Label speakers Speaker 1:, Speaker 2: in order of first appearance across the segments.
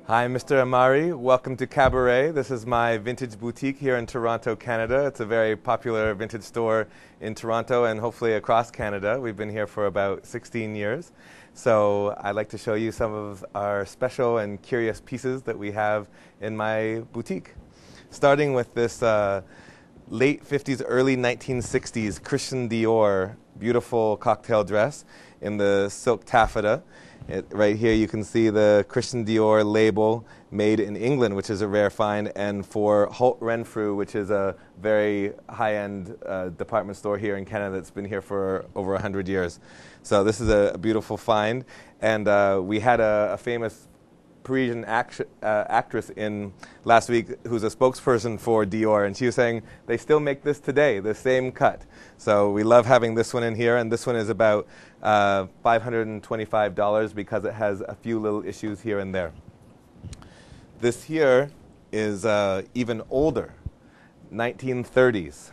Speaker 1: Hi, Mr. Amari. Welcome to Cabaret. This is my vintage boutique here in Toronto, Canada. It's a very popular vintage store in Toronto and hopefully across Canada. We've been here for about 16 years. So I'd like to show you some of our special and curious pieces that we have in my boutique. Starting with this late 50s, early 1960s Christian Dior beautiful cocktail dress in the silk taffeta. Right here you can see the Christian Dior label, made in England, which is a rare find, and for Holt Renfrew, which is a very high-end department store here in Canada that's been here for over 100 years. So this is a beautiful find, and we had a famous Parisian actress in last week who's a spokesperson for Dior, and she was saying they still make this today, the same cut. So we love having this one in here, and this one is about $525 because it has a few little issues here and there. This here is even older, 1930s.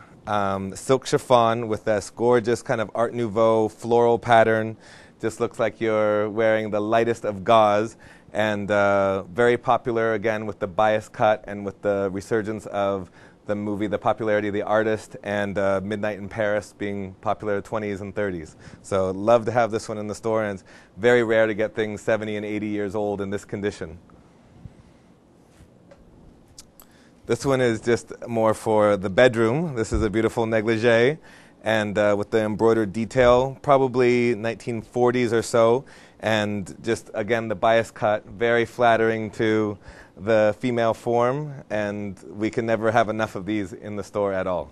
Speaker 1: Silk chiffon with this gorgeous kind of Art Nouveau floral pattern. Just looks like you're wearing the lightest of gauze. And very popular, again, with the bias cut and with the resurgence of the movie, the popularity of the artist, and Midnight in Paris being popular 20s and 30s. So love to have this one in the store, and it's very rare to get things 70 and 80 years old in this condition. This one is just more for the bedroom. This is a beautiful negligee, and with the embroidered detail, probably 1940s or so. And just, again, the bias cut, very flattering to the female form, and we can never have enough of these in the store at all.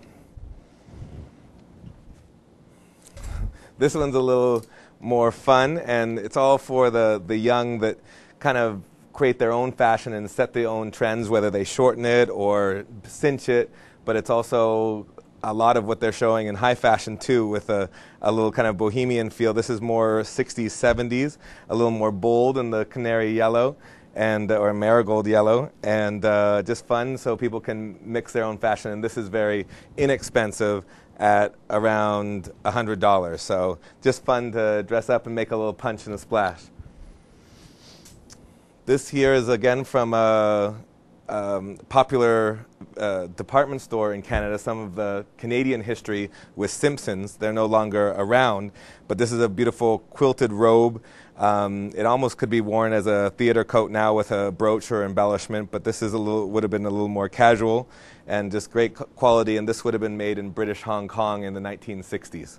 Speaker 1: This one's a little more fun, and it's all for the young that kind of create their own fashion and set their own trends, whether they shorten it or cinch it, but it's also a lot of what they're showing in high fashion too, with a little kind of bohemian feel. This is more 60s, 70s, a little more bold in the canary yellow and or marigold yellow, and just fun so people can mix their own fashion. And this is very inexpensive at around $100. So just fun to dress up and make a little punch and a splash. This here is again from a popular department store in Canada, some of the Canadian history with Simpsons. They're no longer around, but this is a beautiful quilted robe. It almost could be worn as a theater coat now with a brooch or embellishment, but this is would have been a little more casual and just great quality, and this would have been made in British Hong Kong in the 1960s.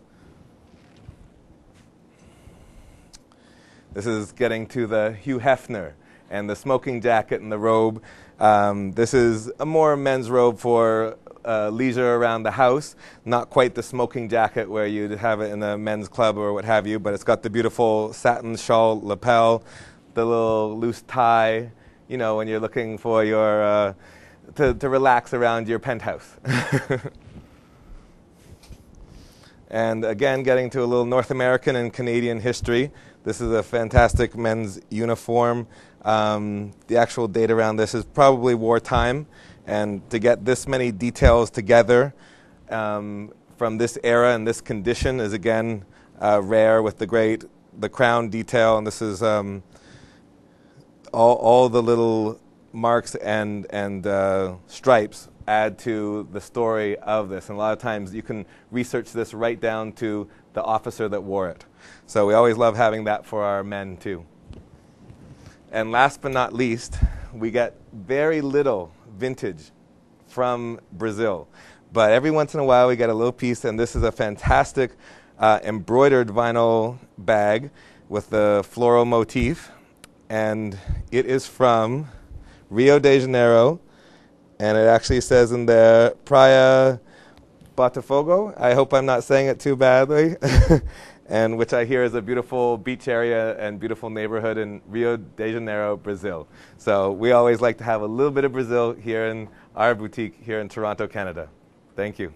Speaker 1: This is getting to the Hugh Hefner and the smoking jacket and the robe. This is a more men's robe for leisure around the house, not quite the smoking jacket where you'd have it in a men's club or what have you, but it's got the beautiful satin shawl lapel, the little loose tie, you know, when you're looking for your, to relax around your penthouse. And again, getting to a little North American and Canadian history. This is a fantastic men's uniform. The actual date around this is probably wartime, and to get this many details together from this era and this condition is again rare, with the crown detail, and this is all the little marks and stripes add to the story of this, and a lot of times you can research this right down to the officer that wore it. So we always love having that for our men too. And last but not least, we get very little vintage from Brazil. But every once in a while we get a little piece, and this is a fantastic embroidered vinyl bag with the floral motif. And it is from Rio de Janeiro, and it actually says in there, Praia Botafogo. I hope I'm not saying it too badly. And which I hear is a beautiful beach area and beautiful neighborhood in Rio de Janeiro, Brazil. So we always like to have a little bit of Brazil here in our boutique here in Toronto, Canada. Thank you.